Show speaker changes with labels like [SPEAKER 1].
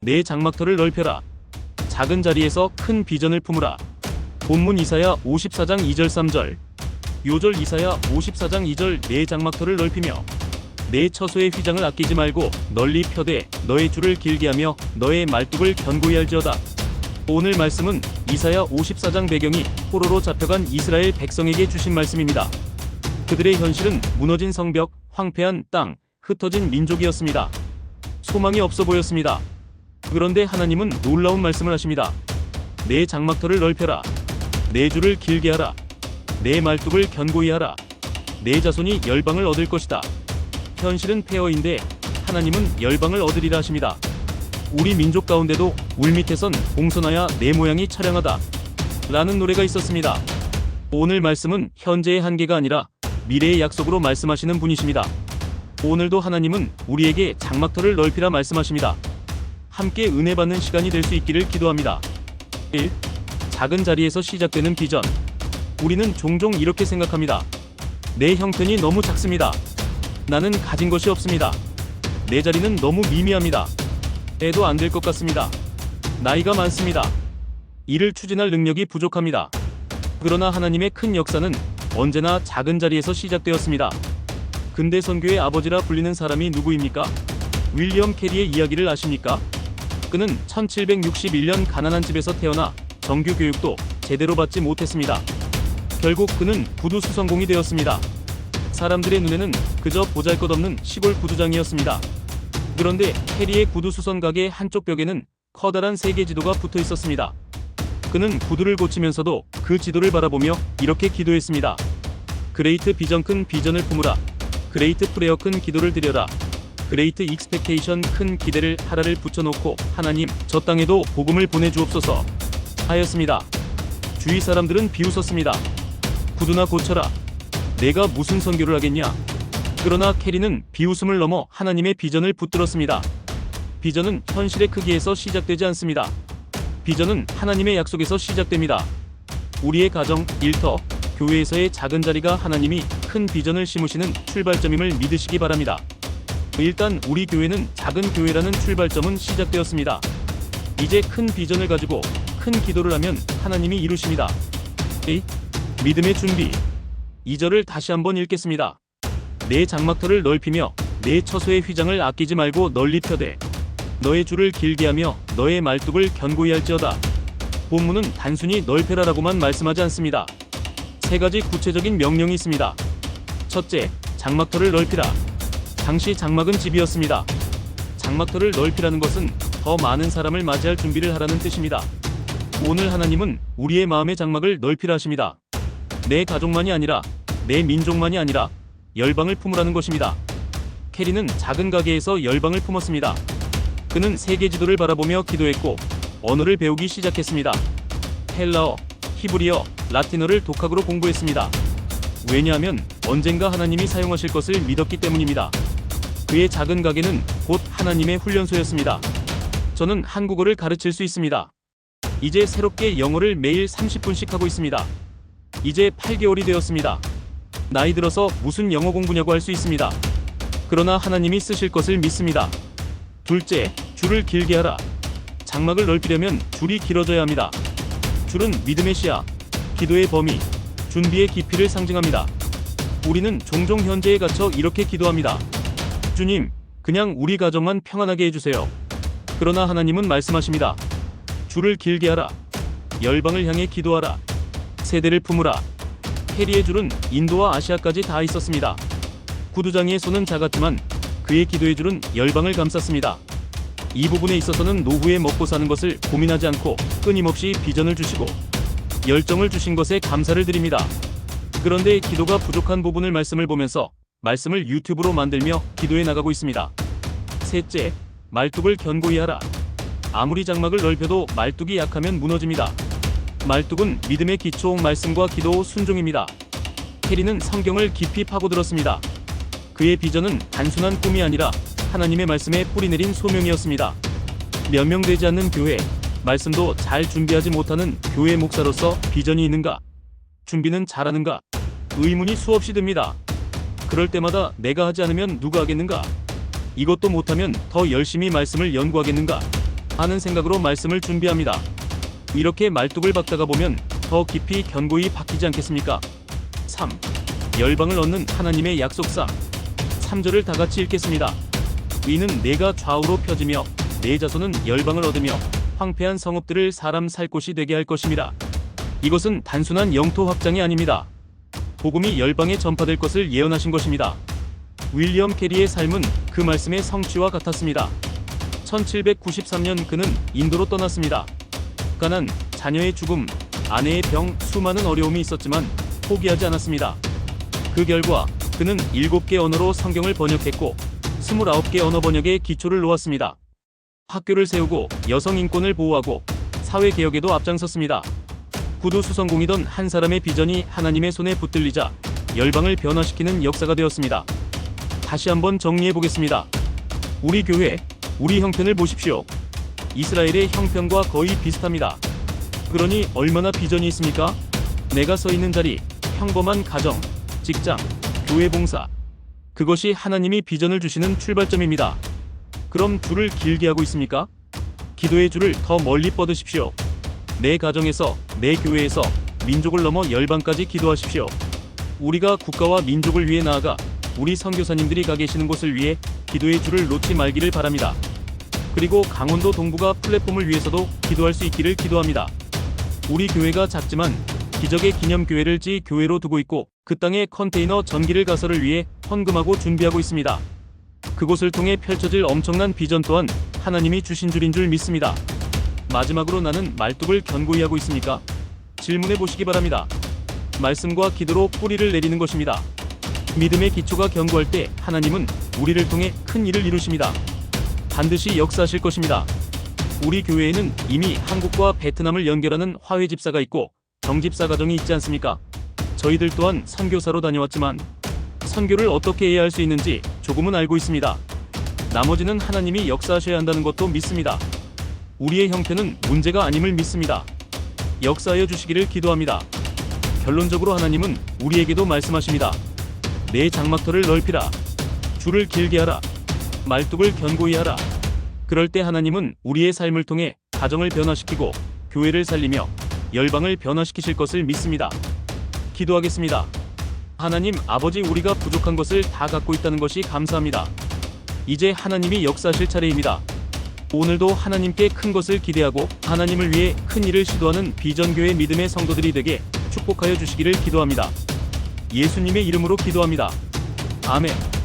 [SPEAKER 1] 내 장막터를 넓혀라. 작은 자리에서 큰 비전을 품으라. 본문 이사야 54장 2절 3절. 요절 이사야 54장 2절. 내 장막터를 넓히며 내 처소의 휘장을 아끼지 말고 널리 펴되 너의 줄을 길게 하며 너의 말뚝을 견고히 할지어다. 오늘 말씀은 이사야 54장 배경이 포로로 잡혀간 이스라엘 백성에게 주신 말씀입니다. 그들의 현실은 무너진 성벽, 황폐한 땅, 흩어진 민족이었습니다. 소망이 없어 보였습니다. 그런데 하나님은 놀라운 말씀을 하십니다. 내 장막터를 넓혀라. 내 줄을 길게 하라. 내 말뚝을 견고히 하라. 내 자손이 열방을 얻을 것이다. 현실은 폐허인데 하나님은 열방을 얻으리라 하십니다. 우리 민족 가운데도 울밑에선 공손하야 내 모양이 처량하다 라는 노래가 있었습니다. 오늘 말씀은 현재의 한계가 아니라 미래의 약속으로 말씀하시는 분이십니다. 오늘도 하나님은 우리에게 장막터를 넓히라 말씀하십니다. 함께 은혜 받는 시간이 될 수 있기를 기도합니다. 1. 작은 자리에서 시작되는 비전. 우리는 종종 이렇게 생각합니다. 내 형편이 너무 작습니다. 나는 가진 것이 없습니다. 내 자리는 너무 미미합니다. 애도 안 될 것 같습니다. 나이가 많습니다. 이를 추진할 능력이 부족합니다. 그러나 하나님의 큰 역사는 언제나 작은 자리에서 시작되었습니다. 근대 선교의 아버지라 불리는 사람이 누구입니까? 윌리엄 캐리의 이야기를 아십니까? 그는 1761년 가난한 집에서 태어나 정규 교육도 제대로 받지 못했습니다. 결국 그는 구두 수선공이 되었습니다. 사람들의 눈에는 그저 보잘것없는 시골 구두장이었습니다. 그런데 캐리의 구두 수선 가게 한쪽 벽에는 커다란 세계 지도가 붙어 있었습니다. 그는 구두를 고치면서도 그 지도를 바라보며 이렇게 기도했습니다. 그레이트 비전, 큰 비전을 품으라. 그레이트 프레어, 큰 기도를 드려라. 그레이트 익스펙테이션, 큰 기대를 하라를 붙여놓고 하나님, 저 땅에도 복음을 보내주옵소서 하였습니다. 주위 사람들은 비웃었습니다. 구두나 고쳐라. 내가 무슨 선교를 하겠냐? 그러나 캐리는 비웃음을 넘어 하나님의 비전을 붙들었습니다. 비전은 현실의 크기에서 시작되지 않습니다. 비전은 하나님의 약속에서 시작됩니다. 우리의 가정, 일터, 교회에서의 작은 자리가 하나님이 큰 비전을 심으시는 출발점임을 믿으시기 바랍니다. 일단 우리 교회는 작은 교회라는 출발점은 시작되었습니다. 이제 큰 비전을 가지고 큰 기도를 하면 하나님이 이루십니다. 믿음의 준비. 2절을 다시 한번 읽겠습니다. 내 장막터를 넓히며 내 처소의 휘장을 아끼지 말고 널리 펴되 너의 줄을 길게 하며 너의 말뚝을 견고히 할지어다. 본문은 단순히 넓혀라라고만 말씀하지 않습니다. 3가지 구체적인 명령이 있습니다. 첫째, 장막터를 넓히라. 당시 장막은 집이었습니다. 장막터를 넓히라는 것은 더 많은 사람을 맞이할 준비를 하라는 뜻입니다. 오늘 하나님은 우리의 마음의 장막을 넓히라 하십니다. 내 가족만이 아니라, 내 민족만이 아니라 열방을 품으라는 것입니다. 캐리는 작은 가게에서 열방을 품었습니다. 그는 세계 지도를 바라보며 기도했고 언어를 배우기 시작했습니다. 헬라어, 히브리어, 라틴어를 독학으로 공부했습니다. 왜냐하면 언젠가 하나님이 사용하실 것을 믿었기 때문입니다. 그의 작은 가게는 곧 하나님의 훈련소였습니다. 저는 한국어를 가르칠 수 있습니다. 이제 새롭게 영어를 매일 30분씩 하고 있습니다. 이제 8개월이 되었습니다. 나이 들어서 무슨 영어 공부냐고 할 수 있습니다. 그러나 하나님이 쓰실 것을 믿습니다. 둘째, 줄을 길게 하라. 장막을 넓히려면 줄이 길어져야 합니다. 줄은 믿음의 시야, 기도의 범위, 준비의 깊이를 상징합니다. 우리는 종종 현재에 갇혀 이렇게 기도합니다. 주님, 그냥 우리 가정만 평안하게 해주세요. 그러나 하나님은 말씀하십니다. 줄을 길게 하라. 열방을 향해 기도하라. 세대를 품으라. 캐리의 줄은 인도와 아시아까지 다 있었습니다. 구두장이의 손은 작았지만 그의 기도의 줄은 열방을 감쌌습니다. 이 부분에 있어서는 노후에 먹고 사는 것을 고민하지 않고 끊임없이 비전을 주시고 열정을 주신 것에 감사를 드립니다. 그런데 기도가 부족한 부분을 말씀을 보면서 말씀을 유튜브로 만들며 기도해 나가고 있습니다. 셋째, 말뚝을 견고히 하라. 아무리 장막을 넓혀도 말뚝이 약하면 무너집니다. 말뚝은 믿음의 기초, 말씀과 기도, 순종입니다. 캐리는 성경을 깊이 파고들었습니다. 그의 비전은 단순한 꿈이 아니라 하나님의 말씀에 뿌리 내린 소명이었습니다. 몇 명 되지 않는 교회, 말씀도 잘 준비하지 못하는 교회 목사로서 비전이 있는가? 준비는 잘하는가? 의문이 수없이 듭니다. 그럴 때마다 내가 하지 않으면 누가 하겠는가? 이것도 못하면 더 열심히 말씀을 연구하겠는가? 하는 생각으로 말씀을 준비합니다. 이렇게 말뚝을 박다가 보면 더 깊이 견고히 박히지 않겠습니까? 3. 열방을 얻는 하나님의 약속 3. 3절을 다같이 읽겠습니다. 이는 내가 좌우로 펴지며 내 자손은 열방을 얻으며 황폐한 성읍들을 사람 살 곳이 되게 할 것입니다. 이것은 단순한 영토 확장이 아닙니다. 복음이 열방에 전파될 것을 예언하신 것입니다. 윌리엄 캐리의 삶은 그 말씀의 성취와 같았습니다. 1793년 그는 인도로 떠났습니다. 가난, 자녀의 죽음, 아내의 병, 수많은 어려움이 있었지만 포기하지 않았습니다. 그 결과 그는 7개 언어로 성경을 번역했고 29개 언어 번역의 기초를 놓았습니다. 학교를 세우고 여성 인권을 보호하고 사회개혁에도 앞장섰습니다. 구두 수성공이던 한 사람의 비전이 하나님의 손에 붙들리자 열방을 변화시키는 역사가 되었습니다. 다시 한번 정리해 보겠습니다. 우리 교회, 우리 형편을 보십시오. 이스라엘의 형편과 거의 비슷합니다. 그러니 얼마나 비전이 있습니까? 내가 서 있는 자리, 평범한 가정, 직장, 교회 봉사. 그것이 하나님이 비전을 주시는 출발점입니다. 그럼 줄을 길게 하고 있습니까? 기도의 줄을 더 멀리 뻗으십시오. 내 가정에서, 내 교회에서 민족을 넘어 열방까지 기도하십시오. 우리가 국가와 민족을 위해 나아가 우리 선교사님들이 가 계시는 곳을 위해 기도의 줄을 놓지 말기를 바랍니다. 그리고 강원도 동부가 플랫폼을 위해서도 기도할 수 있기를 기도합니다. 우리 교회가 작지만 기적의 기념교회를 교회로 두고 있고 그 땅에 컨테이너 전기를 가설을 위해 헌금하고 준비하고 있습니다. 그곳을 통해 펼쳐질 엄청난 비전 또한 하나님이 주신 줄인 줄 믿습니다. 마지막으로 나는 말뚝을 견고히 하고 있습니까? 질문해 보시기 바랍니다. 말씀과 기도로 뿌리를 내리는 것입니다. 믿음의 기초가 견고할 때 하나님은 우리를 통해 큰 일을 이루십니다. 반드시 역사하실 것입니다. 우리 교회에는 이미 한국과 베트남을 연결하는 화훼집사가 있고 정집사 가정이 있지 않습니까? 저희들 또한 선교사로 다녀왔지만 선교를 어떻게 해야 할 수 있는지 조금은 알고 있습니다. 나머지는 하나님이 역사하셔야 한다는 것도 믿습니다. 우리의 형편은 문제가 아님을 믿습니다. 역사하여 주시기를 기도합니다. 결론적으로 하나님은 우리에게도 말씀하십니다. 내 장막터를 넓히라. 줄을 길게 하라. 말뚝을 견고히 하라. 그럴 때 하나님은 우리의 삶을 통해 가정을 변화시키고 교회를 살리며 열방을 변화시키실 것을 믿습니다. 기도하겠습니다. 하나님 아버지, 우리가 부족한 것을 다 갖고 있다는 것이 감사합니다. 이제 하나님이 역사하실 차례입니다. 오늘도 하나님께 큰 것을 기대하고 하나님을 위해 큰 일을 시도하는 비전교회 믿음의 성도들이 되게 축복하여 주시기를 기도합니다. 예수님의 이름으로 기도합니다. 아멘.